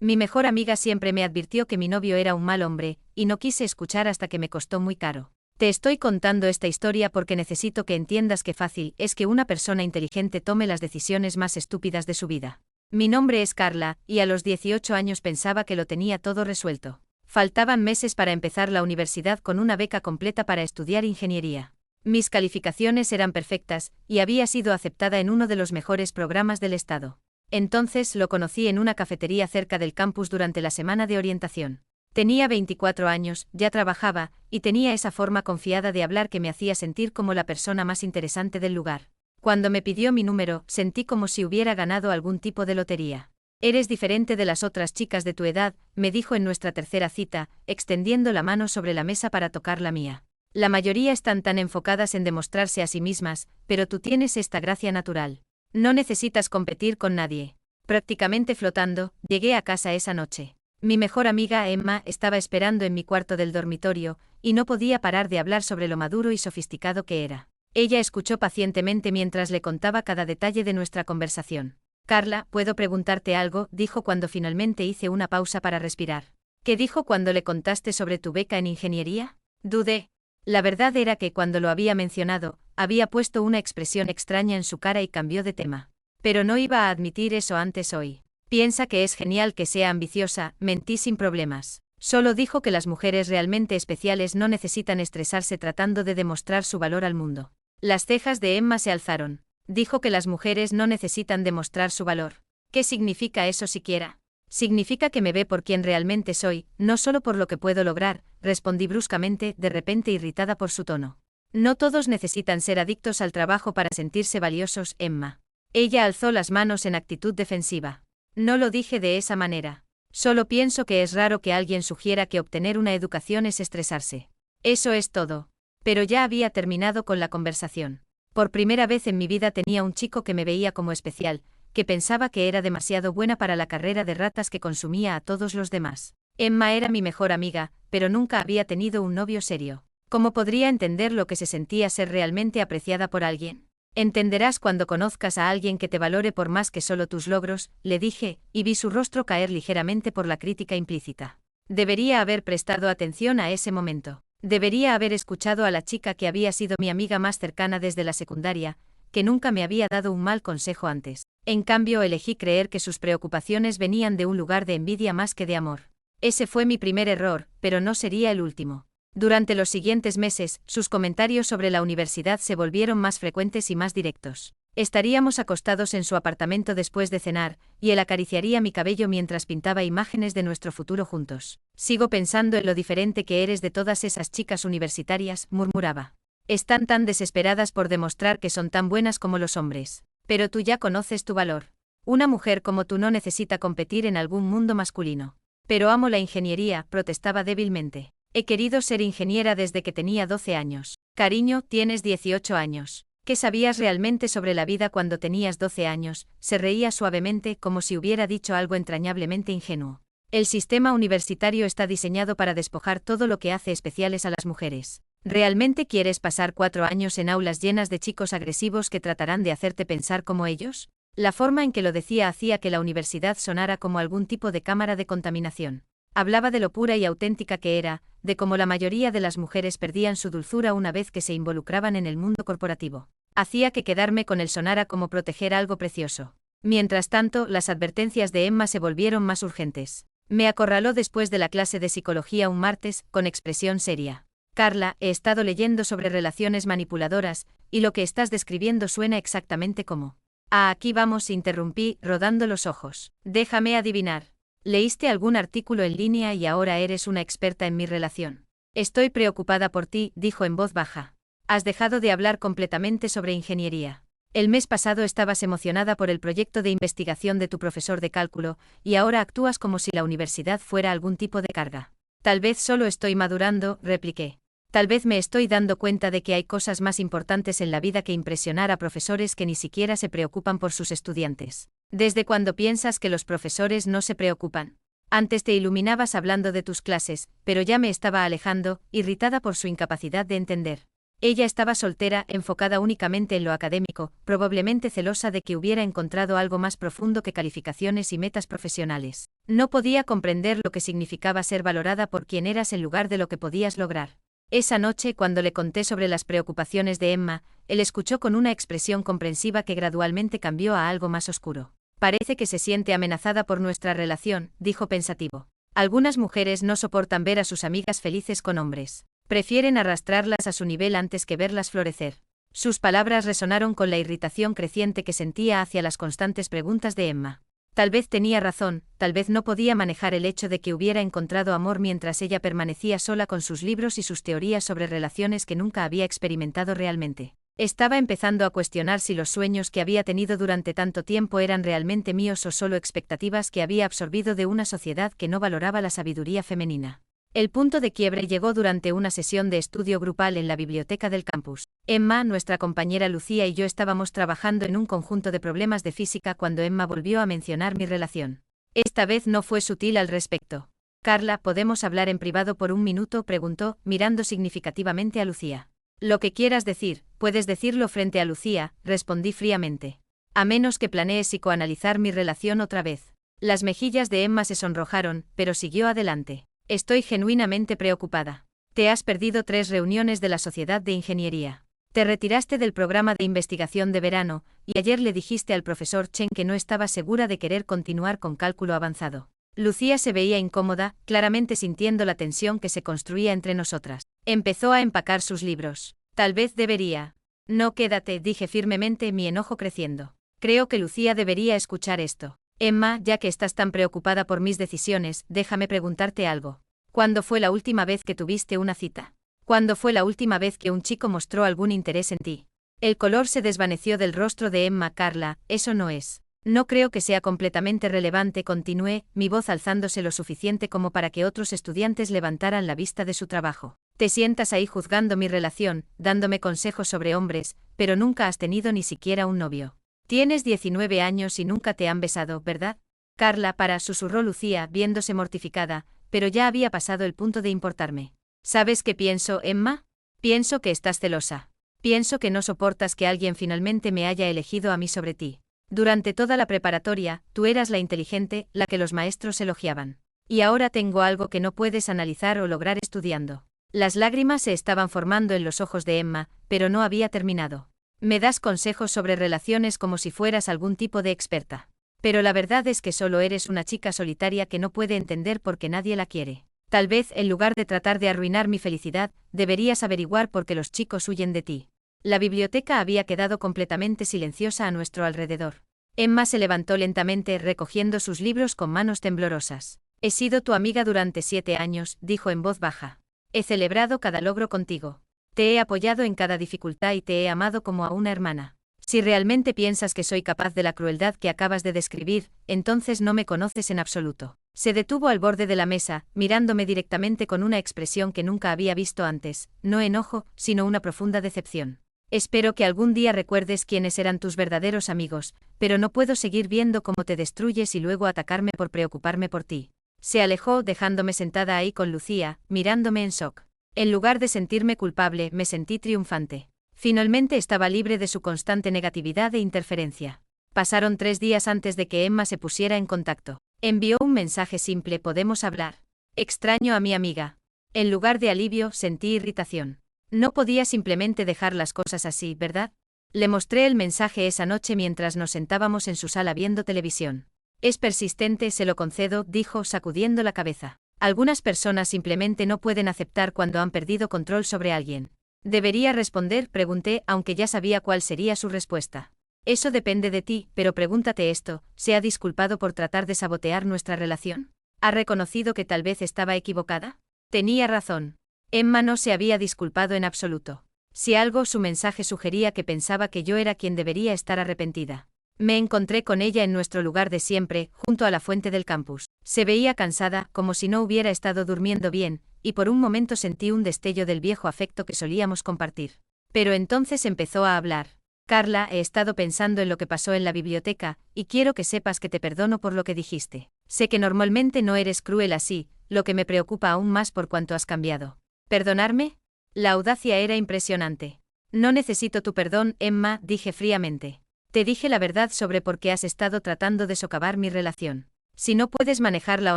Mi mejor amiga siempre me advirtió que mi novio era un mal hombre, y no quise escuchar hasta que me costó muy caro. Te estoy contando esta historia porque necesito que entiendas qué fácil es que una persona inteligente tome las decisiones más estúpidas de su vida. Mi nombre es Carla, y a los 18 años pensaba que lo tenía todo resuelto. Faltaban meses para empezar la universidad con una beca completa para estudiar ingeniería. Mis calificaciones eran perfectas, y había sido aceptada en uno de los mejores programas del estado. Entonces lo conocí en una cafetería cerca del campus durante la semana de orientación. Tenía 24 años, ya trabajaba, y tenía esa forma confiada de hablar que me hacía sentir como la persona más interesante del lugar. Cuando me pidió mi número, sentí como si hubiera ganado algún tipo de lotería. Eres diferente de las otras chicas de tu edad, me dijo en nuestra tercera cita, extendiendo la mano sobre la mesa para tocar la mía. La mayoría están tan enfocadas en demostrarse a sí mismas, pero tú tienes esta gracia natural. No necesitas competir con nadie. Prácticamente flotando, llegué a casa esa noche. Mi mejor amiga Emma estaba esperando en mi cuarto del dormitorio, y no podía parar de hablar sobre lo maduro y sofisticado que era. Ella escuchó pacientemente mientras le contaba cada detalle de nuestra conversación. Carla, ¿puedo preguntarte algo?, dijo cuando finalmente hice una pausa para respirar. ¿Qué dijo cuando le contaste sobre tu beca en ingeniería? Dudé. La verdad era que cuando lo había mencionado, había puesto una expresión extraña en su cara y cambió de tema. Pero no iba a admitir eso antes hoy. Piensa que es genial que sea ambiciosa, mentí sin problemas. Solo dijo que las mujeres realmente especiales no necesitan estresarse tratando de demostrar su valor al mundo. Las cejas de Emma se alzaron. Dijo que las mujeres no necesitan demostrar su valor. ¿Qué significa eso siquiera? Significa que me ve por quien realmente soy, no solo por lo que puedo lograr, respondí bruscamente, de repente irritada por su tono. No todos necesitan ser adictos al trabajo para sentirse valiosos, Emma. Ella alzó las manos en actitud defensiva. No lo dije de esa manera. Solo pienso que es raro que alguien sugiera que obtener una educación es estresarse. Eso es todo. Pero ya había terminado con la conversación. Por primera vez en mi vida tenía un chico que me veía como especial, que pensaba que era demasiado buena para la carrera de ratas que consumía a todos los demás. Emma era mi mejor amiga, pero nunca había tenido un novio serio. ¿Cómo podría entender lo que se sentía ser realmente apreciada por alguien? Entenderás cuando conozcas a alguien que te valore por más que solo tus logros, le dije, y vi su rostro caer ligeramente por la crítica implícita. Debería haber prestado atención a ese momento. Debería haber escuchado a la chica que había sido mi amiga más cercana desde la secundaria, que nunca me había dado un mal consejo antes. En cambio, elegí creer que sus preocupaciones venían de un lugar de envidia más que de amor. Ese fue mi primer error, pero no sería el último. Durante los siguientes meses, sus comentarios sobre la universidad se volvieron más frecuentes y más directos. Estaríamos acostados en su apartamento después de cenar, y él acariciaría mi cabello mientras pintaba imágenes de nuestro futuro juntos. Sigo pensando en lo diferente que eres de todas esas chicas universitarias, murmuraba. Están tan desesperadas por demostrar que son tan buenas como los hombres. Pero tú ya conoces tu valor. Una mujer como tú no necesita competir en algún mundo masculino. Pero amo la ingeniería, protestaba débilmente. He querido ser ingeniera desde que tenía 12 años. Cariño, tienes 18 años. ¿Qué sabías realmente sobre la vida cuando tenías 12 años? Se reía suavemente, como si hubiera dicho algo entrañablemente ingenuo. El sistema universitario está diseñado para despojar todo lo que hace especiales a las mujeres. ¿Realmente quieres pasar 4 años en aulas llenas de chicos agresivos que tratarán de hacerte pensar como ellos? La forma en que lo decía hacía que la universidad sonara como algún tipo de cámara de contaminación. Hablaba de lo pura y auténtica que era, de cómo la mayoría de las mujeres perdían su dulzura una vez que se involucraban en el mundo corporativo. Hacía que quedarme con él sonara como proteger algo precioso. Mientras tanto, las advertencias de Emma se volvieron más urgentes. Me acorraló después de la clase de psicología un martes, con expresión seria. Carla, he estado leyendo sobre relaciones manipuladoras, y lo que estás describiendo suena exactamente como... Ah, aquí vamos, interrumpí, rodando los ojos. Déjame adivinar. ¿Leíste algún artículo en línea y ahora eres una experta en mi relación? Estoy preocupada por ti, dijo en voz baja. Has dejado de hablar completamente sobre ingeniería. El mes pasado estabas emocionada por el proyecto de investigación de tu profesor de cálculo, y ahora actúas como si la universidad fuera algún tipo de carga. Tal vez solo estoy madurando, repliqué. Tal vez me estoy dando cuenta de que hay cosas más importantes en la vida que impresionar a profesores que ni siquiera se preocupan por sus estudiantes. ¿Desde cuándo piensas que los profesores no se preocupan? Antes te iluminabas hablando de tus clases, pero ya me estaba alejando, irritada por su incapacidad de entender. Ella estaba soltera, enfocada únicamente en lo académico, probablemente celosa de que hubiera encontrado algo más profundo que calificaciones y metas profesionales. No podía comprender lo que significaba ser valorada por quien eras en lugar de lo que podías lograr. Esa noche, cuando le conté sobre las preocupaciones de Emma, él escuchó con una expresión comprensiva que gradualmente cambió a algo más oscuro. Parece que se siente amenazada por nuestra relación, dijo pensativo. Algunas mujeres no soportan ver a sus amigas felices con hombres. Prefieren arrastrarlas a su nivel antes que verlas florecer. Sus palabras resonaron con la irritación creciente que sentía hacia las constantes preguntas de Emma. Tal vez tenía razón, tal vez no podía manejar el hecho de que hubiera encontrado amor mientras ella permanecía sola con sus libros y sus teorías sobre relaciones que nunca había experimentado realmente. Estaba empezando a cuestionar si los sueños que había tenido durante tanto tiempo eran realmente míos o solo expectativas que había absorbido de una sociedad que no valoraba la sabiduría femenina. El punto de quiebre llegó durante una sesión de estudio grupal en la biblioteca del campus. Emma, nuestra compañera Lucía y yo estábamos trabajando en un conjunto de problemas de física cuando Emma volvió a mencionar mi relación. Esta vez no fue sutil al respecto. Carla, ¿podemos hablar en privado por un minuto?, preguntó, mirando significativamente a Lucía. Lo que quieras decir, puedes decirlo frente a Lucía, respondí fríamente. A menos que planees psicoanalizar mi relación otra vez. Las mejillas de Emma se sonrojaron, pero siguió adelante. Estoy genuinamente preocupada. Te has perdido 3 reuniones de la Sociedad de Ingeniería. Te retiraste del programa de investigación de verano, y ayer le dijiste al profesor Chen que no estaba segura de querer continuar con cálculo avanzado. Lucía se veía incómoda, claramente sintiendo la tensión que se construía entre nosotras. Empezó a empacar sus libros. Tal vez debería. No, quédate, dije firmemente, mi enojo creciendo. Creo que Lucía debería escuchar esto. Emma, ya que estás tan preocupada por mis decisiones, déjame preguntarte algo. ¿Cuándo fue la última vez que tuviste una cita? ¿Cuándo fue la última vez que un chico mostró algún interés en ti? El color se desvaneció del rostro de Emma. Carla, eso no es. No creo que sea completamente relevante, continué, mi voz alzándose lo suficiente como para que otros estudiantes levantaran la vista de su trabajo. Te sientas ahí juzgando mi relación, dándome consejos sobre hombres, pero nunca has tenido ni siquiera un novio. Tienes 19 años y nunca te han besado, ¿verdad? Carla, susurró Lucía, viéndose mortificada, pero ya había pasado el punto de importarme. ¿Sabes qué pienso, Emma? Pienso que estás celosa. Pienso que no soportas que alguien finalmente me haya elegido a mí sobre ti. Durante toda la preparatoria, tú eras la inteligente, la que los maestros elogiaban. Y ahora tengo algo que no puedes analizar o lograr estudiando. Las lágrimas se estaban formando en los ojos de Emma, pero no había terminado. Me das consejos sobre relaciones como si fueras algún tipo de experta. Pero la verdad es que solo eres una chica solitaria que no puede entender por qué nadie la quiere. Tal vez, en lugar de tratar de arruinar mi felicidad, deberías averiguar por qué los chicos huyen de ti. La biblioteca había quedado completamente silenciosa a nuestro alrededor. Emma se levantó lentamente, recogiendo sus libros con manos temblorosas. He sido tu amiga durante 7 años, dijo en voz baja. He celebrado cada logro contigo. Te he apoyado en cada dificultad y te he amado como a una hermana. Si realmente piensas que soy capaz de la crueldad que acabas de describir, entonces no me conoces en absoluto. Se detuvo al borde de la mesa, mirándome directamente con una expresión que nunca había visto antes, no enojo, sino una profunda decepción. Espero que algún día recuerdes quiénes eran tus verdaderos amigos, pero no puedo seguir viendo cómo te destruyes y luego atacarme por preocuparme por ti. Se alejó, dejándome sentada ahí con Lucía, mirándome en shock. En lugar de sentirme culpable, me sentí triunfante. Finalmente estaba libre de su constante negatividad e interferencia. Pasaron 3 días antes de que Emma se pusiera en contacto. Envió un mensaje simple: ¿podemos hablar? Extraño a mi amiga. En lugar de alivio, sentí irritación. No podía simplemente dejar las cosas así, ¿verdad? Le mostré el mensaje esa noche mientras nos sentábamos en su sala viendo televisión. Es persistente, se lo concedo, dijo, sacudiendo la cabeza. Algunas personas simplemente no pueden aceptar cuando han perdido control sobre alguien. ¿Debería responder?, pregunté, aunque ya sabía cuál sería su respuesta. Eso depende de ti, pero pregúntate esto: ¿se ha disculpado por tratar de sabotear nuestra relación? ¿Ha reconocido que tal vez estaba equivocada? Tenía razón. Emma no se había disculpado en absoluto. Si algo, su mensaje sugería que pensaba que yo era quien debería estar arrepentida. Me encontré con ella en nuestro lugar de siempre, junto a la fuente del campus. Se veía cansada, como si no hubiera estado durmiendo bien, y por un momento sentí un destello del viejo afecto que solíamos compartir. Pero entonces empezó a hablar. Carla, he estado pensando en lo que pasó en la biblioteca, y quiero que sepas que te perdono por lo que dijiste. Sé que normalmente no eres cruel así, lo que me preocupa aún más por cuánto has cambiado. ¿Perdonarme? La audacia era impresionante. No necesito tu perdón, Emma, dije fríamente. Te dije la verdad sobre por qué has estado tratando de socavar mi relación. Si no puedes manejar la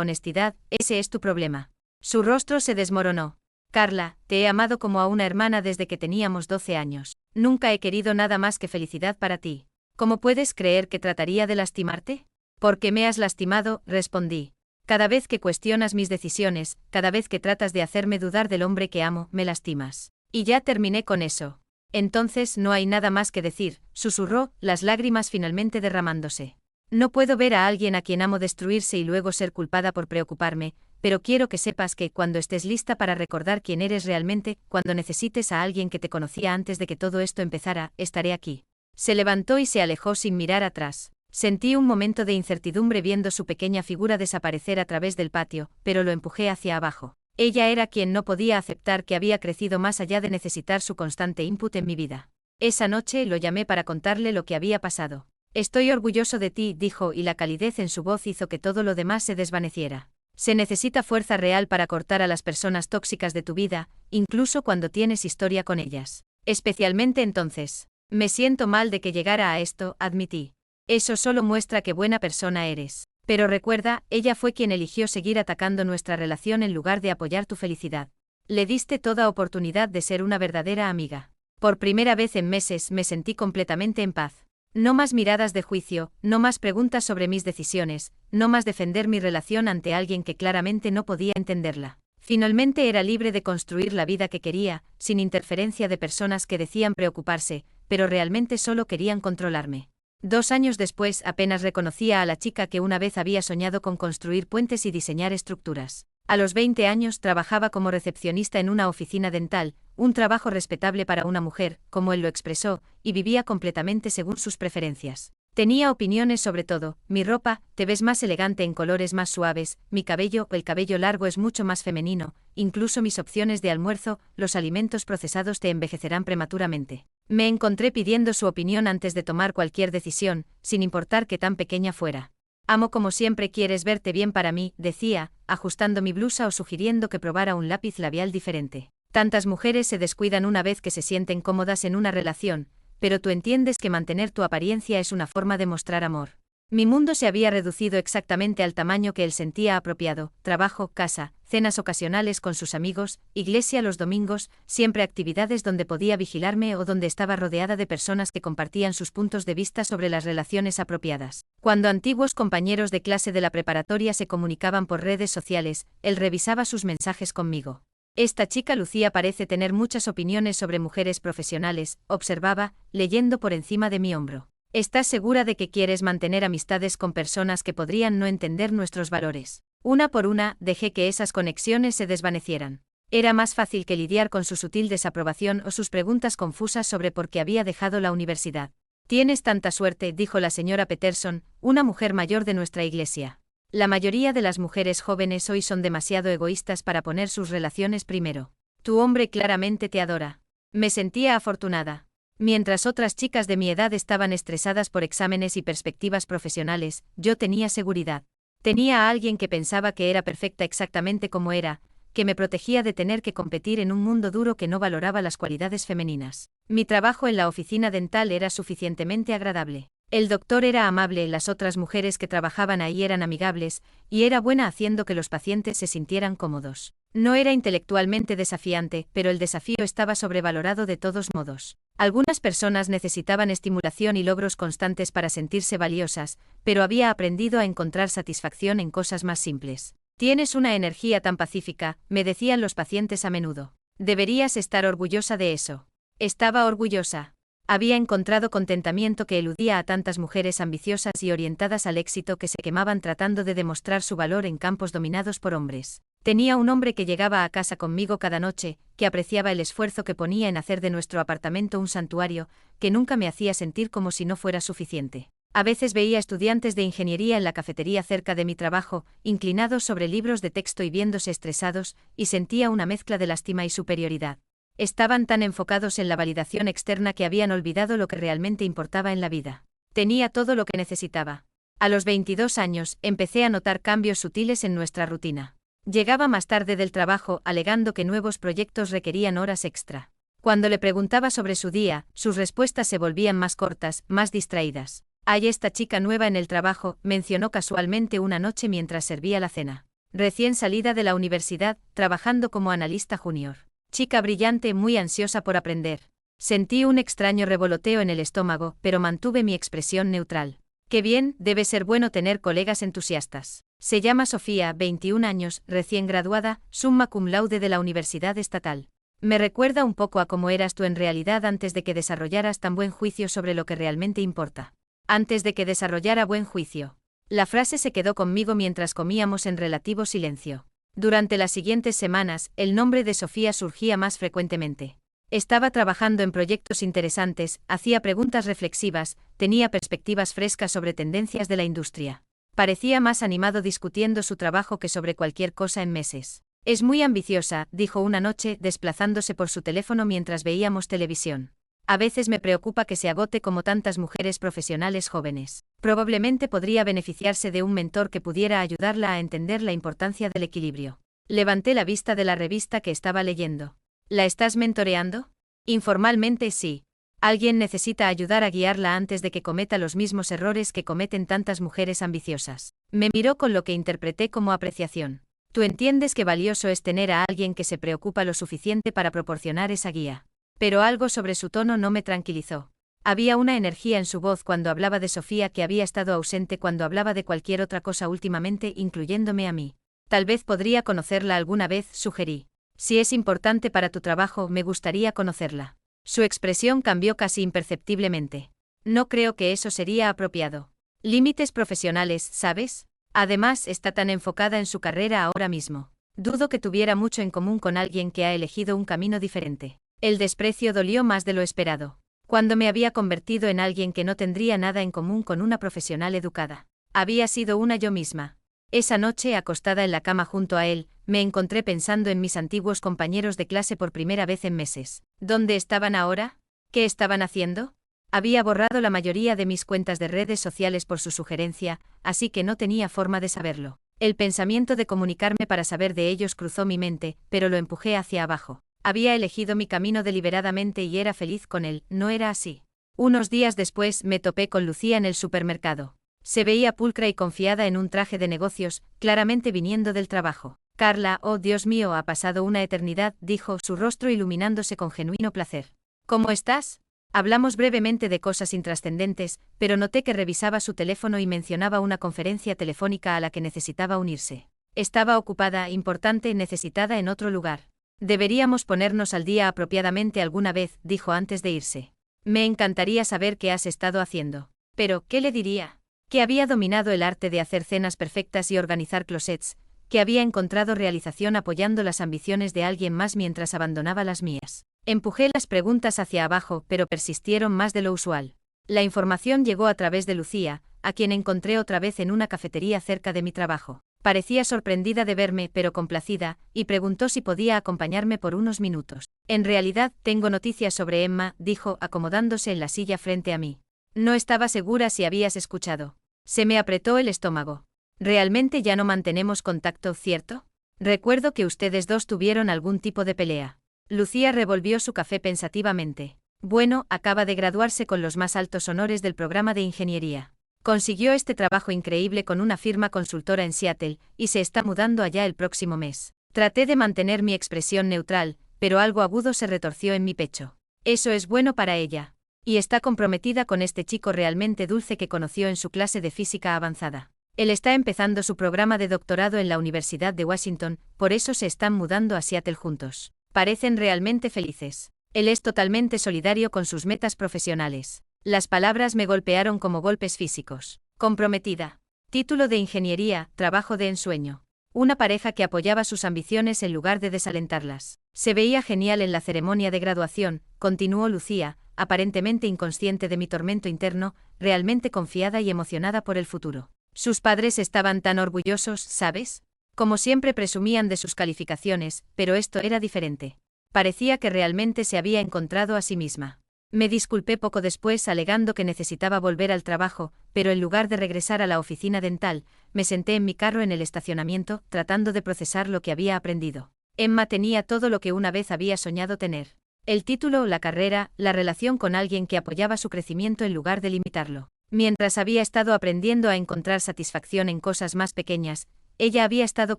honestidad, ese es tu problema. Su rostro se desmoronó. Carla, te he amado como a una hermana desde que teníamos 12 años. Nunca he querido nada más que felicidad para ti. ¿Cómo puedes creer que trataría de lastimarte? Porque me has lastimado, respondí. Cada vez que cuestionas mis decisiones, cada vez que tratas de hacerme dudar del hombre que amo, me lastimas. Y ya terminé con eso. Entonces no hay nada más que decir, susurró, las lágrimas finalmente derramándose. No puedo ver a alguien a quien amo destruirse y luego ser culpada por preocuparme, pero quiero que sepas que cuando estés lista para recordar quién eres realmente, cuando necesites a alguien que te conocía antes de que todo esto empezara, estaré aquí. Se levantó y se alejó sin mirar atrás. Sentí un momento de incertidumbre viendo su pequeña figura desaparecer a través del patio, pero lo empujé hacia abajo. Ella era quien no podía aceptar que había crecido más allá de necesitar su constante input en mi vida. Esa noche lo llamé para contarle lo que había pasado. Estoy orgulloso de ti, dijo, y la calidez en su voz hizo que todo lo demás se desvaneciera. Se necesita fuerza real para cortar a las personas tóxicas de tu vida, incluso cuando tienes historia con ellas. Especialmente entonces. Me siento mal de que llegara a esto, admití. Eso solo muestra qué buena persona eres. Pero recuerda, ella fue quien eligió seguir atacando nuestra relación en lugar de apoyar tu felicidad. Le diste toda oportunidad de ser una verdadera amiga. Por primera vez en meses me sentí completamente en paz. No más miradas de juicio, no más preguntas sobre mis decisiones, no más defender mi relación ante alguien que claramente no podía entenderla. Finalmente era libre de construir la vida que quería, sin interferencia de personas que decían preocuparse, pero realmente solo querían controlarme. 2 años después apenas reconocía a la chica que una vez había soñado con construir puentes y diseñar estructuras. A los 20 años trabajaba como recepcionista en una oficina dental, un trabajo respetable para una mujer, como él lo expresó, y vivía completamente según sus preferencias. Tenía opiniones sobre todo, mi ropa, te ves más elegante en colores más suaves, mi cabello, el cabello largo es mucho más femenino, incluso mis opciones de almuerzo, los alimentos procesados te envejecerán prematuramente. Me encontré pidiendo su opinión antes de tomar cualquier decisión, sin importar qué tan pequeña fuera. Amo como siempre quieres verte bien para mí, decía, ajustando mi blusa o sugiriendo que probara un lápiz labial diferente. Tantas mujeres se descuidan una vez que se sienten cómodas en una relación, pero tú entiendes que mantener tu apariencia es una forma de mostrar amor. Mi mundo se había reducido exactamente al tamaño que él sentía apropiado, trabajo, casa, cenas ocasionales con sus amigos, iglesia los domingos, siempre actividades donde podía vigilarme o donde estaba rodeada de personas que compartían sus puntos de vista sobre las relaciones apropiadas. Cuando antiguos compañeros de clase de la preparatoria se comunicaban por redes sociales, él revisaba sus mensajes conmigo. Esta chica Lucía parece tener muchas opiniones sobre mujeres profesionales, observaba, leyendo por encima de mi hombro. ¿Estás segura de que quieres mantener amistades con personas que podrían no entender nuestros valores? Una por una, dejé que esas conexiones se desvanecieran. Era más fácil que lidiar con su sutil desaprobación o sus preguntas confusas sobre por qué había dejado la universidad. Tienes tanta suerte, dijo la señora Peterson, una mujer mayor de nuestra iglesia. La mayoría de las mujeres jóvenes hoy son demasiado egoístas para poner sus relaciones primero. Tu hombre claramente te adora. Me sentía afortunada. Mientras otras chicas de mi edad estaban estresadas por exámenes y perspectivas profesionales, yo tenía seguridad. Tenía a alguien que pensaba que era perfecta exactamente como era, que me protegía de tener que competir en un mundo duro que no valoraba las cualidades femeninas. Mi trabajo en la oficina dental era suficientemente agradable. El doctor era amable, las otras mujeres que trabajaban ahí eran amigables, y era buena haciendo que los pacientes se sintieran cómodos. No era intelectualmente desafiante, pero el desafío estaba sobrevalorado de todos modos. Algunas personas necesitaban estimulación y logros constantes para sentirse valiosas, pero había aprendido a encontrar satisfacción en cosas más simples. Tienes una energía tan pacífica, me decían los pacientes a menudo. Deberías estar orgullosa de eso. Estaba orgullosa. Había encontrado contentamiento que eludía a tantas mujeres ambiciosas y orientadas al éxito que se quemaban tratando de demostrar su valor en campos dominados por hombres. Tenía un hombre que llegaba a casa conmigo cada noche, que apreciaba el esfuerzo que ponía en hacer de nuestro apartamento un santuario, que nunca me hacía sentir como si no fuera suficiente. A veces veía estudiantes de ingeniería en la cafetería cerca de mi trabajo, inclinados sobre libros de texto y viéndose estresados, y sentía una mezcla de lástima y superioridad. Estaban tan enfocados en la validación externa que habían olvidado lo que realmente importaba en la vida. Tenía todo lo que necesitaba. A los 22 años, empecé a notar cambios sutiles en nuestra rutina. Llegaba más tarde del trabajo alegando que nuevos proyectos requerían horas extra. Cuando le preguntaba sobre su día, sus respuestas se volvían más cortas, más distraídas. «Hay esta chica nueva en el trabajo», mencionó casualmente una noche mientras servía la cena. Recién salida de la universidad, trabajando como analista junior. Chica brillante, muy ansiosa por aprender. Sentí un extraño revoloteo en el estómago, pero mantuve mi expresión neutral. «Qué bien, debe ser bueno tener colegas entusiastas». Se llama Sofía, 21 años, recién graduada, summa cum laude de la Universidad Estatal. Me recuerda un poco a cómo eras tú en realidad antes de que desarrollaras tan buen juicio sobre lo que realmente importa. Antes de que desarrollara buen juicio. La frase se quedó conmigo mientras comíamos en relativo silencio. Durante las siguientes semanas, el nombre de Sofía surgía más frecuentemente. Estaba trabajando en proyectos interesantes, hacía preguntas reflexivas, tenía perspectivas frescas sobre tendencias de la industria. Parecía más animado discutiendo su trabajo que sobre cualquier cosa en meses. «Es muy ambiciosa», dijo una noche, desplazándose por su teléfono mientras veíamos televisión. «A veces me preocupa que se agote como tantas mujeres profesionales jóvenes. Probablemente podría beneficiarse de un mentor que pudiera ayudarla a entender la importancia del equilibrio». Levanté la vista de la revista que estaba leyendo. «¿La estás mentoreando?» «Informalmente sí. Alguien necesita ayudar a guiarla antes de que cometa los mismos errores que cometen tantas mujeres ambiciosas». Me miró con lo que interpreté como apreciación. «Tú entiendes que valioso es tener a alguien que se preocupa lo suficiente para proporcionar esa guía». Pero algo sobre su tono no me tranquilizó. Había una energía en su voz cuando hablaba de Sofía que había estado ausente cuando hablaba de cualquier otra cosa últimamente, incluyéndome a mí. «Tal vez podría conocerla alguna vez», sugerí. «Si es importante para tu trabajo, me gustaría conocerla». Su expresión cambió casi imperceptiblemente. «No creo que eso sería apropiado. Límites profesionales, ¿sabes? Además, está tan enfocada en su carrera ahora mismo. Dudo que tuviera mucho en común con alguien que ha elegido un camino diferente». El desprecio dolió más de lo esperado. Cuando me había convertido en alguien que no tendría nada en común con una profesional educada. Había sido una yo misma. Esa noche, acostada en la cama junto a él, me encontré pensando en mis antiguos compañeros de clase por primera vez en meses. ¿Dónde estaban ahora? ¿Qué estaban haciendo? Había borrado la mayoría de mis cuentas de redes sociales por su sugerencia, así que no tenía forma de saberlo. El pensamiento de comunicarme para saber de ellos cruzó mi mente, pero lo empujé hacia abajo. Había elegido mi camino deliberadamente y era feliz con él, ¿no era así? Unos días después me topé con Lucía en el supermercado. Se veía pulcra y confiada en un traje de negocios, claramente viniendo del trabajo. «Carla, oh Dios mío, ha pasado una eternidad», dijo, su rostro iluminándose con genuino placer. «¿Cómo estás?» Hablamos brevemente de cosas intrascendentes, pero noté que revisaba su teléfono y mencionaba una conferencia telefónica a la que necesitaba unirse. Estaba ocupada, importante, necesitada en otro lugar. «Deberíamos ponernos al día apropiadamente alguna vez», dijo antes de irse. «Me encantaría saber qué has estado haciendo». Pero, ¿qué le diría? Que había dominado el arte de hacer cenas perfectas y organizar closets, que había encontrado realización apoyando las ambiciones de alguien más mientras abandonaba las mías. Empujé las preguntas hacia abajo, pero persistieron más de lo usual. La información llegó a través de Lucía, a quien encontré otra vez en una cafetería cerca de mi trabajo. Parecía sorprendida de verme, pero complacida, y preguntó si podía acompañarme por unos minutos. «En realidad, tengo noticias sobre Emma», dijo, acomodándose en la silla frente a mí. «No estaba segura si habías escuchado». Se me apretó el estómago. «Realmente ya no mantenemos contacto, ¿cierto? Recuerdo que ustedes dos tuvieron algún tipo de pelea». Lucía revolvió su café pensativamente. «Bueno, acaba de graduarse con los más altos honores del programa de ingeniería. Consiguió este trabajo increíble con una firma consultora en Seattle, y se está mudando allá el próximo mes». Traté de mantener mi expresión neutral, pero algo agudo se retorció en mi pecho. «Eso es bueno para ella. Y está comprometida con este chico realmente dulce que conoció en su clase de física avanzada. Él está empezando su programa de doctorado en la Universidad de Washington, por eso se están mudando a Seattle juntos. Parecen realmente felices. Él es totalmente solidario con sus metas profesionales». Las palabras me golpearon como golpes físicos. «Comprometida. Título de ingeniería, trabajo de ensueño. Una pareja que apoyaba sus ambiciones en lugar de desalentarlas. Se veía genial en la ceremonia de graduación», continuó Lucía, aparentemente inconsciente de mi tormento interno, realmente confiada y emocionada por el futuro. «Sus padres estaban tan orgullosos, ¿sabes? Como siempre presumían de sus calificaciones, pero esto era diferente. Parecía que realmente se había encontrado a sí misma». Me disculpé poco después alegando que necesitaba volver al trabajo, pero en lugar de regresar a la oficina dental, me senté en mi carro en el estacionamiento, tratando de procesar lo que había aprendido. Emma tenía todo lo que una vez había soñado tener. El título, la carrera, la relación con alguien que apoyaba su crecimiento en lugar de limitarlo. Mientras había estado aprendiendo a encontrar satisfacción en cosas más pequeñas, ella había estado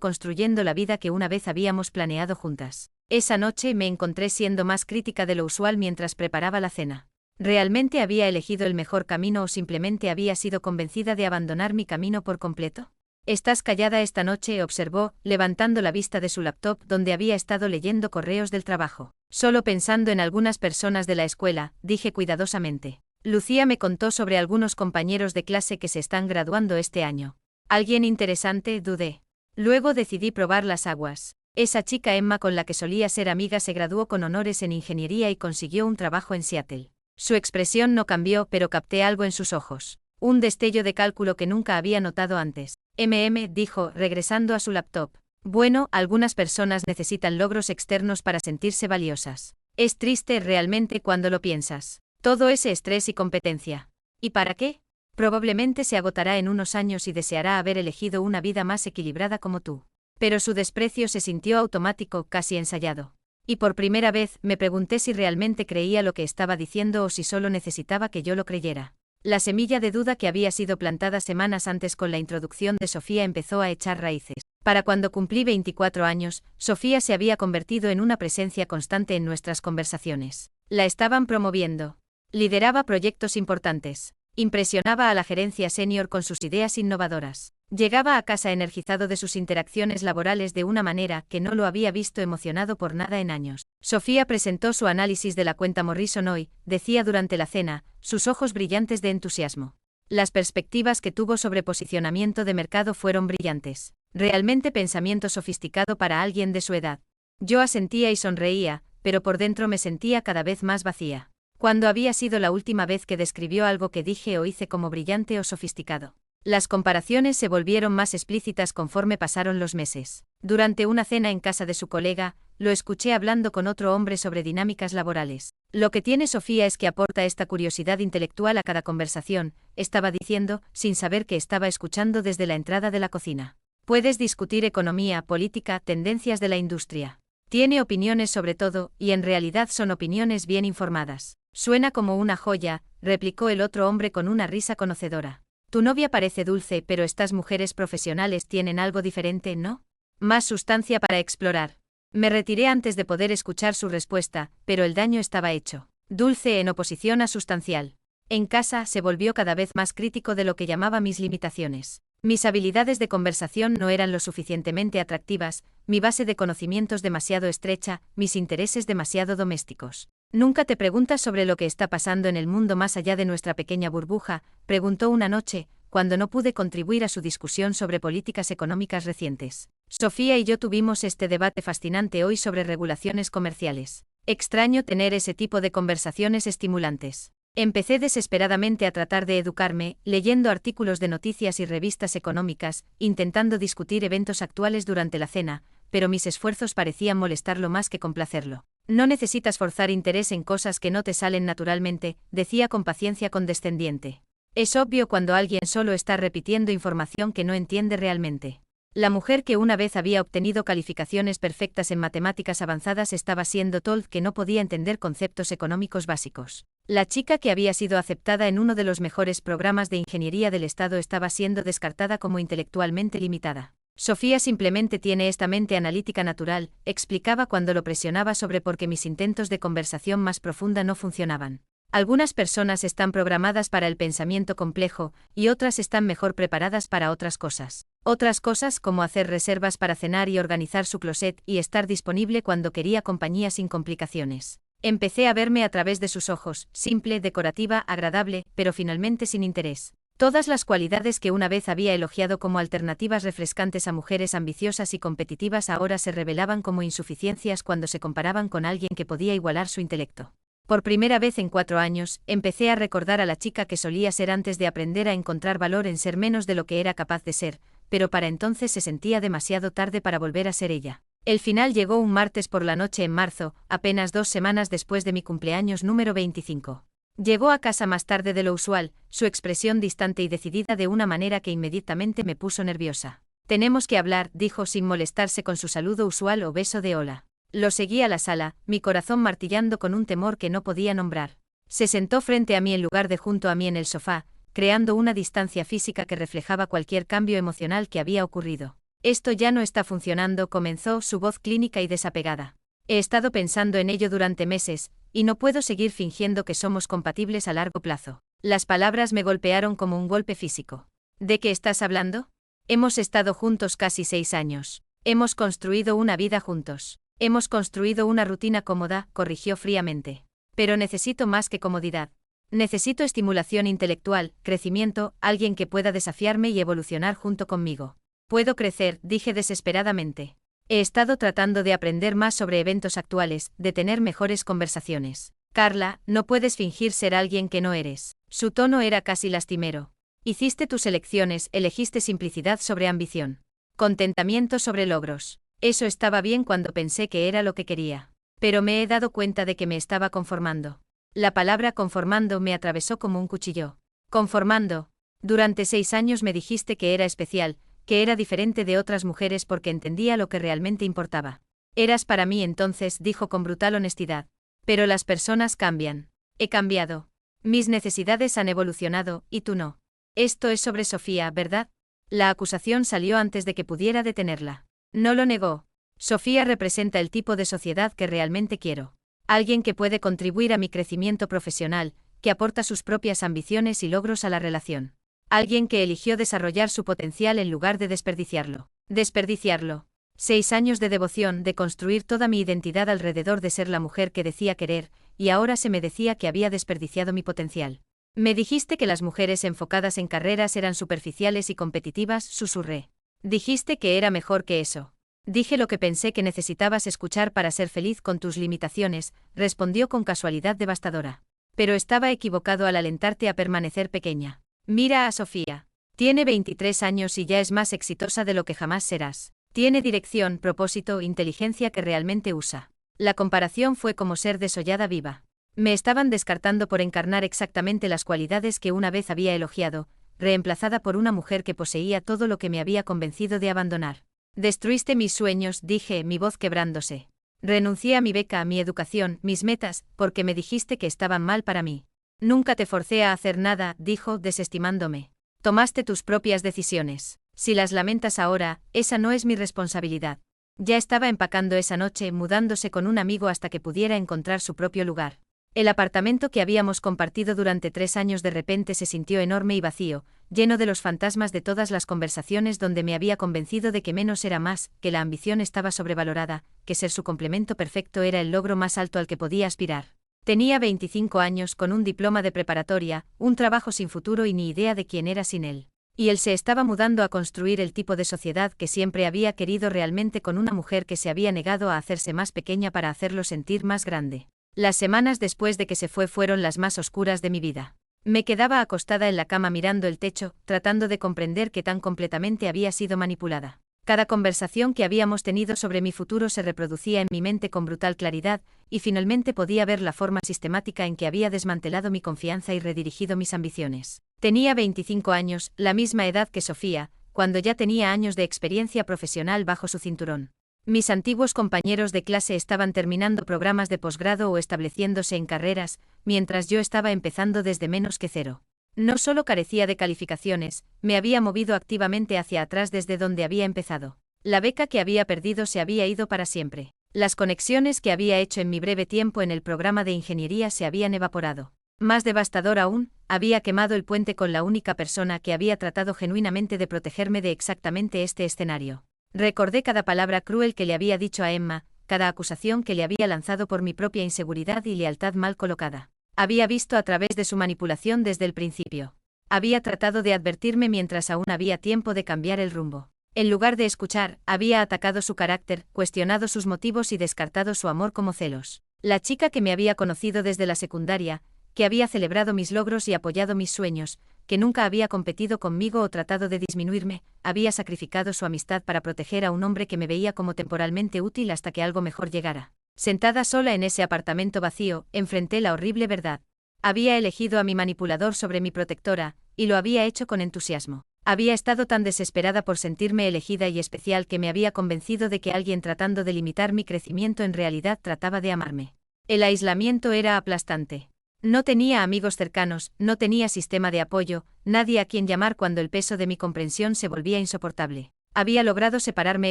construyendo la vida que una vez habíamos planeado juntas. Esa noche me encontré siendo más crítica de lo usual mientras preparaba la cena. ¿Realmente había elegido el mejor camino o simplemente había sido convencida de abandonar mi camino por completo? Estás callada esta noche, observó, levantando la vista de su laptop donde había estado leyendo correos del trabajo. Solo pensando en algunas personas de la escuela, dije cuidadosamente. Lucía me contó sobre algunos compañeros de clase que se están graduando este año. ¿Alguien interesante? Dudé. Luego decidí probar las aguas. Esa chica Emma con la que solía ser amiga se graduó con honores en ingeniería y consiguió un trabajo en Seattle. Su expresión no cambió, pero capté algo en sus ojos. Un destello de cálculo que nunca había notado antes. Dijo, regresando a su laptop. Bueno, algunas personas necesitan logros externos para sentirse valiosas. Es triste realmente cuando lo piensas. Todo ese estrés y competencia. ¿Y para qué? Probablemente se agotará en unos años y deseará haber elegido una vida más equilibrada como tú. Pero su desprecio se sintió automático, casi ensayado. Y por primera vez me pregunté si realmente creía lo que estaba diciendo o si solo necesitaba que yo lo creyera. La semilla de duda que había sido plantada semanas antes con la introducción de Sofía empezó a echar raíces. Para cuando cumplí 24 años, Sofía se había convertido en una presencia constante en nuestras conversaciones. La estaban promoviendo. Lideraba proyectos importantes. Impresionaba a la gerencia senior con sus ideas innovadoras. Llegaba a casa energizado de sus interacciones laborales de una manera que no lo había visto emocionado por nada en años. Sofía presentó su análisis de la cuenta Morrison hoy, decía durante la cena, sus ojos brillantes de entusiasmo. Las perspectivas que tuvo sobre posicionamiento de mercado fueron brillantes. Realmente pensamiento sofisticado para alguien de su edad. Yo asentía y sonreía, pero por dentro me sentía cada vez más vacía. ¿Cuándo había sido la última vez que describió algo que dije o hice como brillante o sofisticado? Las comparaciones se volvieron más explícitas conforme pasaron los meses. Durante una cena en casa de su colega, lo escuché hablando con otro hombre sobre dinámicas laborales. Lo que tiene Sofía es que aporta esta curiosidad intelectual a cada conversación, estaba diciendo, sin saber que estaba escuchando desde la entrada de la cocina. Puedes discutir economía, política, tendencias de la industria. Tiene opiniones sobre todo, y en realidad son opiniones bien informadas. Suena como una joya, replicó el otro hombre con una risa conocedora. Tu novia parece dulce, pero estas mujeres profesionales tienen algo diferente, ¿no? Más sustancia para explorar. Me retiré antes de poder escuchar su respuesta, pero el daño estaba hecho. Dulce en oposición a sustancial. En casa se volvió cada vez más crítico de lo que llamaba mis limitaciones. Mis habilidades de conversación no eran lo suficientemente atractivas, mi base de conocimientos demasiado estrecha, mis intereses demasiado domésticos. ¿Nunca te preguntas sobre lo que está pasando en el mundo más allá de nuestra pequeña burbuja?, preguntó una noche, cuando no pude contribuir a su discusión sobre políticas económicas recientes. Sofía y yo tuvimos este debate fascinante hoy sobre regulaciones comerciales. Extraño tener ese tipo de conversaciones estimulantes. Empecé desesperadamente a tratar de educarme, leyendo artículos de noticias y revistas económicas, intentando discutir eventos actuales durante la cena, pero mis esfuerzos parecían molestarlo más que complacerlo. No necesitas forzar interés en cosas que no te salen naturalmente, decía con paciencia condescendiente. Es obvio cuando alguien solo está repitiendo información que no entiende realmente. La mujer que una vez había obtenido calificaciones perfectas en matemáticas avanzadas estaba siendo told que no podía entender conceptos económicos básicos. La chica que había sido aceptada en uno de los mejores programas de ingeniería del estado estaba siendo descartada como intelectualmente limitada. Sofía simplemente tiene esta mente analítica natural, explicaba cuando lo presionaba sobre por qué mis intentos de conversación más profunda no funcionaban. Algunas personas están programadas para el pensamiento complejo, y otras están mejor preparadas para otras cosas. Otras cosas como hacer reservas para cenar y organizar su closet y estar disponible cuando quería compañía sin complicaciones. Empecé a verme a través de sus ojos, simple, decorativa, agradable, pero finalmente sin interés. Todas las cualidades que una vez había elogiado como alternativas refrescantes a mujeres ambiciosas y competitivas ahora se revelaban como insuficiencias cuando se comparaban con alguien que podía igualar su intelecto. Por primera vez en 4 años, empecé a recordar a la chica que solía ser antes de aprender a encontrar valor en ser menos de lo que era capaz de ser, pero para entonces se sentía demasiado tarde para volver a ser ella. El final llegó un martes por la noche en marzo, apenas 2 semanas después de mi cumpleaños número 25. Llegó a casa más tarde de lo usual, su expresión distante y decidida de una manera que inmediatamente me puso nerviosa. «Tenemos que hablar», dijo sin molestarse con su saludo usual o beso de hola. Lo seguí a la sala, mi corazón martillando con un temor que no podía nombrar. Se sentó frente a mí en lugar de junto a mí en el sofá, creando una distancia física que reflejaba cualquier cambio emocional que había ocurrido. «Esto ya no está funcionando», comenzó, su voz clínica y desapegada. «He estado pensando en ello durante meses, y no puedo seguir fingiendo que somos compatibles a largo plazo». Las palabras me golpearon como un golpe físico. «¿De qué estás hablando? Hemos estado juntos casi 6 años. Hemos construido una vida juntos. Hemos construido una rutina cómoda», corrigió fríamente. «Pero necesito más que comodidad. Necesito estimulación intelectual, crecimiento, alguien que pueda desafiarme y evolucionar junto conmigo». «Puedo crecer», dije desesperadamente. «He estado tratando de aprender más sobre eventos actuales, de tener mejores conversaciones». «Carla, no puedes fingir ser alguien que no eres». Su tono era casi lastimero. «Hiciste tus elecciones, elegiste simplicidad sobre ambición. Contentamiento sobre logros. Eso estaba bien cuando pensé que era lo que quería. Pero me he dado cuenta de que me estaba conformando». La palabra conformando me atravesó como un cuchillo. «Conformando. Durante 6 años me dijiste que era especial, que era diferente de otras mujeres porque entendía lo que realmente importaba. Eras para mí entonces», dijo con brutal honestidad. «Pero las personas cambian. He cambiado. Mis necesidades han evolucionado, y tú no. Esto es sobre Sofía, ¿verdad?» La acusación salió antes de que pudiera detenerla. No lo negó. «Sofía representa el tipo de sociedad que realmente quiero. Alguien que puede contribuir a mi crecimiento profesional, que aporta sus propias ambiciones y logros a la relación. Alguien que eligió desarrollar su potencial en lugar de desperdiciarlo». Desperdiciarlo. 6 años de devoción, de construir toda mi identidad alrededor de ser la mujer que decía querer, y ahora se me decía que había desperdiciado mi potencial. «Me dijiste que las mujeres enfocadas en carreras eran superficiales y competitivas», susurré. «Dijiste que era mejor que eso». «Dije lo que pensé que necesitabas escuchar para ser feliz con tus limitaciones», respondió con casualidad devastadora. «Pero estaba equivocado al alentarte a permanecer pequeña. Mira a Sofía. Tiene 23 años y ya es más exitosa de lo que jamás serás. Tiene dirección, propósito, inteligencia que realmente usa». La comparación fue como ser desollada viva. Me estaban descartando por encarnar exactamente las cualidades que una vez había elogiado, reemplazada por una mujer que poseía todo lo que me había convencido de abandonar. «Destruiste mis sueños», dije, mi voz quebrándose. «Renuncié a mi beca, a mi educación, mis metas, porque me dijiste que estaban mal para mí». «Nunca te forcé a hacer nada», dijo, desestimándome. «Tomaste tus propias decisiones. Si las lamentas ahora, esa no es mi responsabilidad». Ya estaba empacando esa noche, mudándose con un amigo hasta que pudiera encontrar su propio lugar. El apartamento que habíamos compartido durante 3 años de repente se sintió enorme y vacío, lleno de los fantasmas de todas las conversaciones donde me había convencido de que menos era más, que la ambición estaba sobrevalorada, que ser su complemento perfecto era el logro más alto al que podía aspirar. Tenía 25 años, con un diploma de preparatoria, un trabajo sin futuro y ni idea de quién era sin él. Y él se estaba mudando a construir el tipo de sociedad que siempre había querido realmente con una mujer que se había negado a hacerse más pequeña para hacerlo sentir más grande. Las semanas después de que se fue fueron las más oscuras de mi vida. Me quedaba acostada en la cama mirando el techo, tratando de comprender qué tan completamente había sido manipulada. Cada conversación que habíamos tenido sobre mi futuro se reproducía en mi mente con brutal claridad, y finalmente podía ver la forma sistemática en que había desmantelado mi confianza y redirigido mis ambiciones. Tenía 25 años, la misma edad que Sofía, cuando ya tenía años de experiencia profesional bajo su cinturón. Mis antiguos compañeros de clase estaban terminando programas de posgrado o estableciéndose en carreras, mientras yo estaba empezando desde menos que cero. No solo carecía de calificaciones, me había movido activamente hacia atrás desde donde había empezado. La beca que había perdido se había ido para siempre. Las conexiones que había hecho en mi breve tiempo en el programa de ingeniería se habían evaporado. Más devastador aún, había quemado el puente con la única persona que había tratado genuinamente de protegerme de exactamente este escenario. Recordé cada palabra cruel que le había dicho a Emma, cada acusación que le había lanzado por mi propia inseguridad y lealtad mal colocada. Había visto a través de su manipulación desde el principio. Había tratado de advertirme mientras aún había tiempo de cambiar el rumbo. En lugar de escuchar, había atacado su carácter, cuestionado sus motivos y descartado su amor como celos. La chica que me había conocido desde la secundaria, que había celebrado mis logros y apoyado mis sueños, que nunca había competido conmigo o tratado de disminuirme, había sacrificado su amistad para proteger a un hombre que me veía como temporalmente útil hasta que algo mejor llegara. Sentada sola en ese apartamento vacío, enfrenté la horrible verdad. Había elegido a mi manipulador sobre mi protectora, y lo había hecho con entusiasmo. Había estado tan desesperada por sentirme elegida y especial que me había convencido de que alguien tratando de limitar mi crecimiento en realidad trataba de amarme. El aislamiento era aplastante. No tenía amigos cercanos, no tenía sistema de apoyo, nadie a quien llamar cuando el peso de mi comprensión se volvía insoportable. Había logrado separarme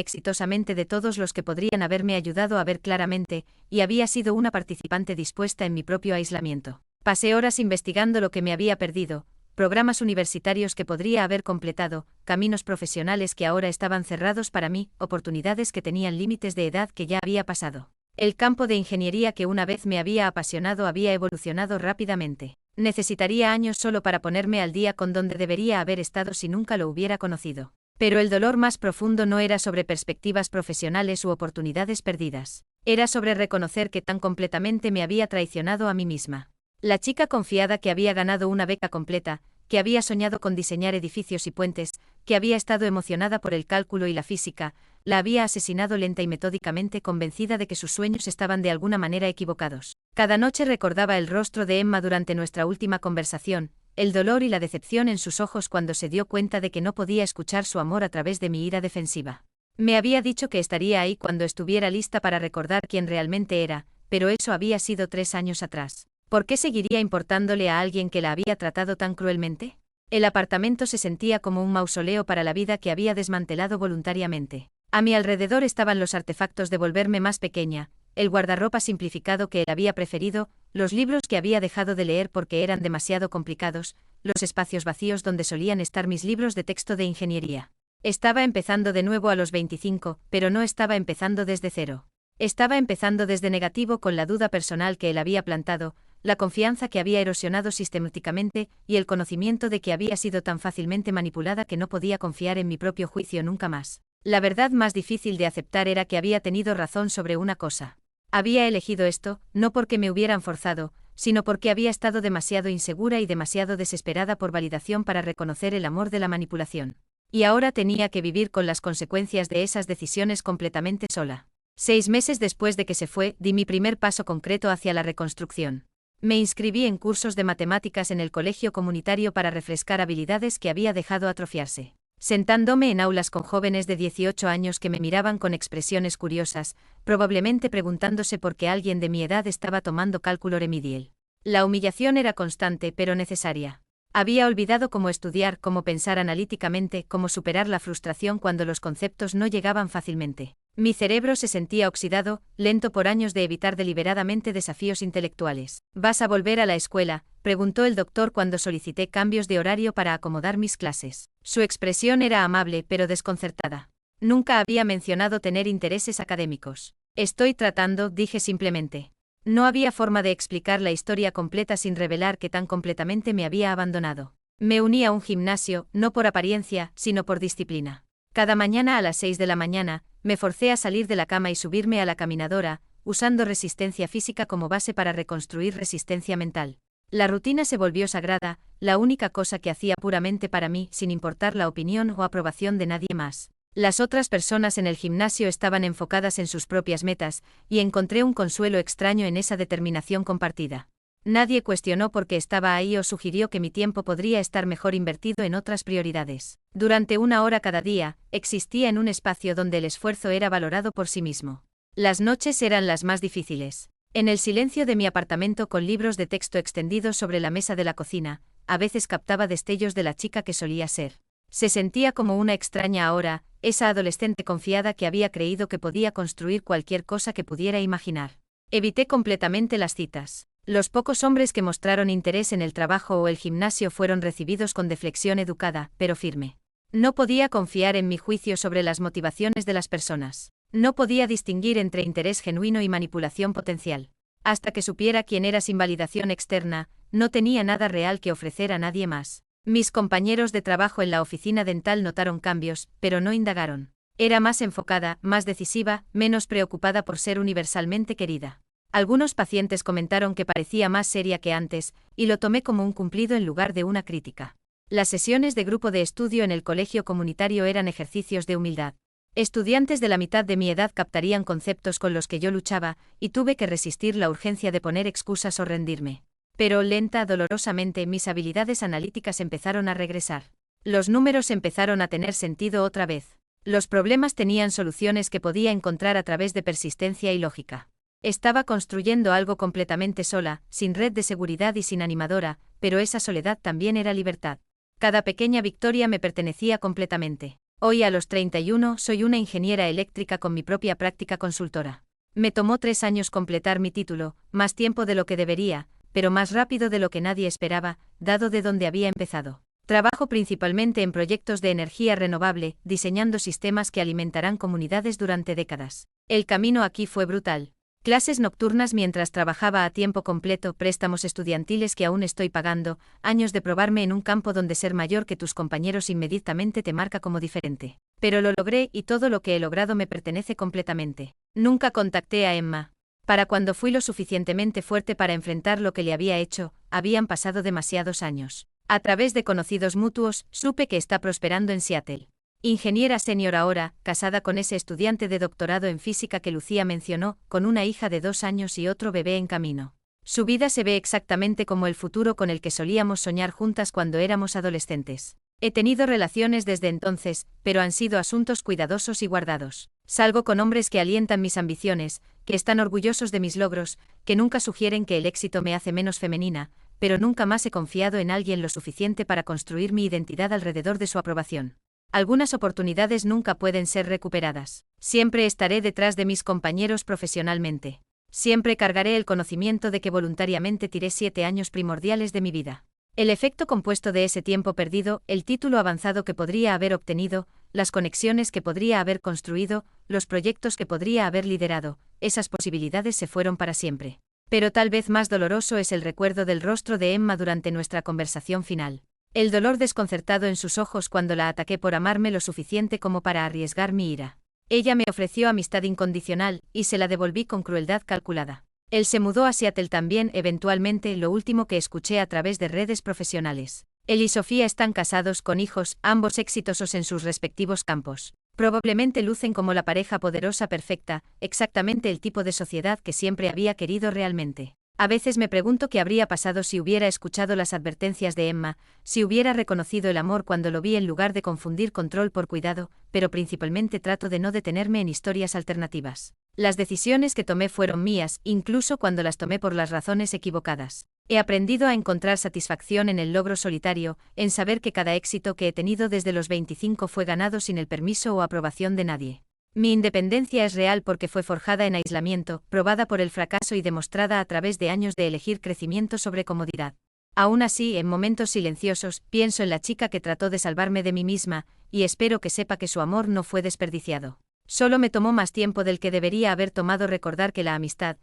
exitosamente de todos los que podrían haberme ayudado a ver claramente, y había sido una participante dispuesta en mi propio aislamiento. Pasé horas investigando lo que me había perdido, programas universitarios que podría haber completado, caminos profesionales que ahora estaban cerrados para mí, oportunidades que tenían límites de edad que ya había pasado. El campo de ingeniería que una vez me había apasionado había evolucionado rápidamente. Necesitaría años solo para ponerme al día con donde debería haber estado si nunca lo hubiera conocido. Pero el dolor más profundo no era sobre perspectivas profesionales u oportunidades perdidas. Era sobre reconocer que tan completamente me había traicionado a mí misma. La chica confiada que había ganado una beca completa, que había soñado con diseñar edificios y puentes, que había estado emocionada por el cálculo y la física, la había asesinado lenta y metódicamente, convencida de que sus sueños estaban de alguna manera equivocados. Cada noche recordaba el rostro de Emma durante nuestra última conversación, el dolor y la decepción en sus ojos cuando se dio cuenta de que no podía escuchar su amor a través de mi ira defensiva. Me había dicho que estaría ahí cuando estuviera lista para recordar quién realmente era, pero eso había sido 3 años atrás. ¿Por qué seguiría importándole a alguien que la había tratado tan cruelmente? El apartamento se sentía como un mausoleo para la vida que había desmantelado voluntariamente. A mi alrededor estaban los artefactos de volverme más pequeña, el guardarropa simplificado que él había preferido, los libros que había dejado de leer porque eran demasiado complicados, los espacios vacíos donde solían estar mis libros de texto de ingeniería. Estaba empezando de nuevo a los 25, pero no estaba empezando desde cero. Estaba empezando desde negativo con la duda personal que él había plantado, la confianza que había erosionado sistemáticamente y el conocimiento de que había sido tan fácilmente manipulada que no podía confiar en mi propio juicio nunca más. La verdad más difícil de aceptar era que había tenido razón sobre una cosa. Había elegido esto, no porque me hubieran forzado, sino porque había estado demasiado insegura y demasiado desesperada por validación para reconocer el amor de la manipulación. Y ahora tenía que vivir con las consecuencias de esas decisiones completamente sola. 6 meses después de que se fue, di mi primer paso concreto hacia la reconstrucción. Me inscribí en cursos de matemáticas en el colegio comunitario para refrescar habilidades que había dejado atrofiarse. Sentándome en aulas con jóvenes de 18 años que me miraban con expresiones curiosas, probablemente preguntándose por qué alguien de mi edad estaba tomando cálculo remedial. La humillación era constante pero necesaria. Había olvidado cómo estudiar, cómo pensar analíticamente, cómo superar la frustración cuando los conceptos no llegaban fácilmente. Mi cerebro se sentía oxidado, lento por años de evitar deliberadamente desafíos intelectuales. ¿Vas a volver a la escuela?, preguntó el doctor cuando solicité cambios de horario para acomodar mis clases. Su expresión era amable pero desconcertada. Nunca había mencionado tener intereses académicos. Estoy tratando, dije simplemente. No había forma de explicar la historia completa sin revelar que tan completamente me había abandonado. Me uní a un gimnasio, no por apariencia, sino por disciplina. Cada mañana a las 6 de la mañana, me forcé a salir de la cama y subirme a la caminadora, usando resistencia física como base para reconstruir resistencia mental. La rutina se volvió sagrada, la única cosa que hacía puramente para mí, sin importar la opinión o aprobación de nadie más. Las otras personas en el gimnasio estaban enfocadas en sus propias metas, y encontré un consuelo extraño en esa determinación compartida. Nadie cuestionó por qué estaba ahí o sugirió que mi tiempo podría estar mejor invertido en otras prioridades. Durante 1 hora cada día, existía en un espacio donde el esfuerzo era valorado por sí mismo. Las noches eran las más difíciles. En el silencio de mi apartamento con libros de texto extendidos sobre la mesa de la cocina, a veces captaba destellos de la chica que solía ser. Se sentía como una extraña ahora, esa adolescente confiada que había creído que podía construir cualquier cosa que pudiera imaginar. Evité completamente las citas. Los pocos hombres que mostraron interés en el trabajo o el gimnasio fueron recibidos con deflexión educada, pero firme. No podía confiar en mi juicio sobre las motivaciones de las personas. No podía distinguir entre interés genuino y manipulación potencial. Hasta que supiera quién era sin validación externa, no tenía nada real que ofrecer a nadie más. Mis compañeros de trabajo en la oficina dental notaron cambios, pero no indagaron. Era más enfocada, más decisiva, menos preocupada por ser universalmente querida. Algunos pacientes comentaron que parecía más seria que antes, y lo tomé como un cumplido en lugar de una crítica. Las sesiones de grupo de estudio en el colegio comunitario eran ejercicios de humildad. Estudiantes de la mitad de mi edad captarían conceptos con los que yo luchaba, y tuve que resistir la urgencia de poner excusas o rendirme. Pero dolorosamente, mis habilidades analíticas empezaron a regresar. Los números empezaron a tener sentido otra vez. Los problemas tenían soluciones que podía encontrar a través de persistencia y lógica. Estaba construyendo algo completamente sola, sin red de seguridad y sin animadora, pero esa soledad también era libertad. Cada pequeña victoria me pertenecía completamente. Hoy, a los 31, soy una ingeniera eléctrica con mi propia práctica consultora. Me tomó 3 años completar mi título, más tiempo de lo que debería, pero más rápido de lo que nadie esperaba, dado de dónde había empezado. Trabajo principalmente en proyectos de energía renovable, diseñando sistemas que alimentarán comunidades durante décadas. El camino aquí fue brutal. Clases nocturnas mientras trabajaba a tiempo completo, préstamos estudiantiles que aún estoy pagando, años de probarme en un campo donde ser mayor que tus compañeros inmediatamente te marca como diferente. Pero lo logré y todo lo que he logrado me pertenece completamente. Nunca contacté a Emma. Para cuando fui lo suficientemente fuerte para enfrentar lo que le había hecho, habían pasado demasiados años. A través de conocidos mutuos, supe que está prosperando en Seattle. Ingeniera senior ahora, casada con ese estudiante de doctorado en física que Lucía mencionó, con una hija de 2 años y otro bebé en camino. Su vida se ve exactamente como el futuro con el que solíamos soñar juntas cuando éramos adolescentes. He tenido relaciones desde entonces, pero han sido asuntos cuidadosos y guardados. Salgo con hombres que alientan mis ambiciones, que están orgullosos de mis logros, que nunca sugieren que el éxito me hace menos femenina, pero nunca más he confiado en alguien lo suficiente para construir mi identidad alrededor de su aprobación. Algunas oportunidades nunca pueden ser recuperadas. Siempre estaré detrás de mis compañeros profesionalmente. Siempre cargaré el conocimiento de que voluntariamente tiré 7 años primordiales de mi vida. El efecto compuesto de ese tiempo perdido, el título avanzado que podría haber obtenido, las conexiones que podría haber construido, los proyectos que podría haber liderado, esas posibilidades se fueron para siempre. Pero tal vez más doloroso es el recuerdo del rostro de Emma durante nuestra conversación final. El dolor desconcertado en sus ojos cuando la ataqué por amarme lo suficiente como para arriesgar mi ira. Ella me ofreció amistad incondicional, y se la devolví con crueldad calculada. Él se mudó a Seattle también, eventualmente, lo último que escuché a través de redes profesionales. Él y Sofía están casados con hijos, ambos exitosos en sus respectivos campos. Probablemente lucen como la pareja poderosa perfecta, exactamente el tipo de sociedad que siempre había querido realmente. A veces me pregunto qué habría pasado si hubiera escuchado las advertencias de Emma, si hubiera reconocido el amor cuando lo vi en lugar de confundir control por cuidado, pero principalmente trato de no detenerme en historias alternativas. Las decisiones que tomé fueron mías, incluso cuando las tomé por las razones equivocadas. He aprendido a encontrar satisfacción en el logro solitario, en saber que cada éxito que he tenido desde los 25 fue ganado sin el permiso o aprobación de nadie. Mi independencia es real porque fue forjada en aislamiento, probada por el fracaso y demostrada a través de años de elegir crecimiento sobre comodidad. Aún así, en momentos silenciosos, pienso en la chica que trató de salvarme de mí misma, y espero que sepa que su amor no fue desperdiciado. Solo me tomó más tiempo del que debería haber tomado recordar que la amistad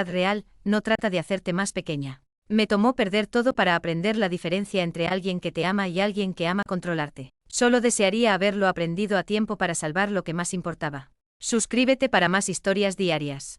real, no trata de hacerte más pequeña. Me tomó perder todo para aprender la diferencia entre alguien que te ama y alguien que ama controlarte. Solo desearía haberlo aprendido a tiempo para salvar lo que más importaba. Suscríbete para más historias diarias.